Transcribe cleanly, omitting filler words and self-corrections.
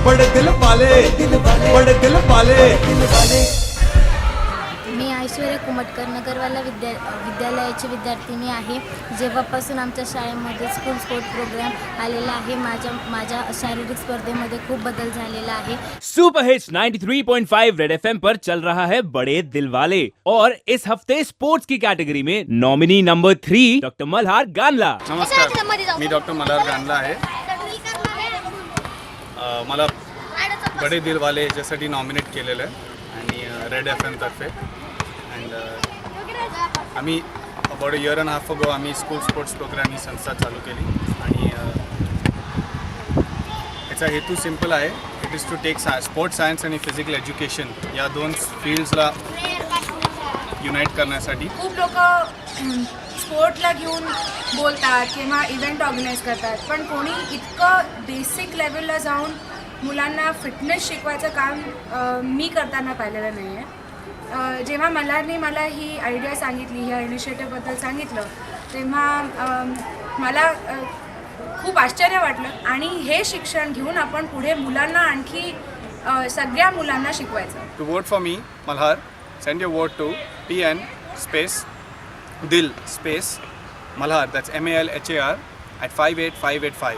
बड़े दिल वाले, बड़े दिल वाले। मी ऐश्वर्या कुमटकर नगरवाला विद्यालयाची विद्यार्थिनी आहे. जेव्हापासून आमच्या शाळेमध्ये स्कूल स्पोर्ट प्रोग्राम आलेला आहे माझ्या शारीरिक स्पर्धेमध्ये खूप बदल झालेला आहे. सुपर हिट्स 93.5 रेड एफएम पर चल रहा है बड़े दिल वाले और इस हफ्ते स्पोर्ट्स की कैटेगरी में नॉमिनी नंबर 3 डॉक्टर मल्हार गानला. नमस्कार, मी डॉक्टर मल्हार गानला आहे. मला बडे दिलवाले याच्यासाठी नॉमिनेट केलेलं आहे आणि रेड एफ एमतर्फे. अँड आम्ही about a year and half अगो आम्ही स्कूल स्पोर्ट्स प्रोग्राम ही संस्था चालू केली आणि याचा हेतू सिम्पल आहे. It is to take sports science आणि फिजिकल एज्युकेशन या दोन फील्ड्सला युनाईट करण्यासाठी. खूप लोक स्पोर्टला घेऊन बोलतात किंवा इव्हेंट ऑर्गनाईज करतात, पण कोणी इतकं बेसिक लेवलला जाऊन मुलांना फिटनेस शिकवायचं काम मी करताना पाहिलेलं नाही आहे. जेव्हा मल्हारने मला ही आयडिया सांगितली, ह्या इनिशिएटिव्हबद्दल सांगितलं, तेव्हा मला खूप आश्चर्य वाटलं आणि हे शिक्षण घेऊन आपण पुढे मुलांना आणखी सगळ्या मुलांना शिकवायचं. To vote for me Malhar, send your vote to PN space Dil space Malhar, that's MALHAR at 58585.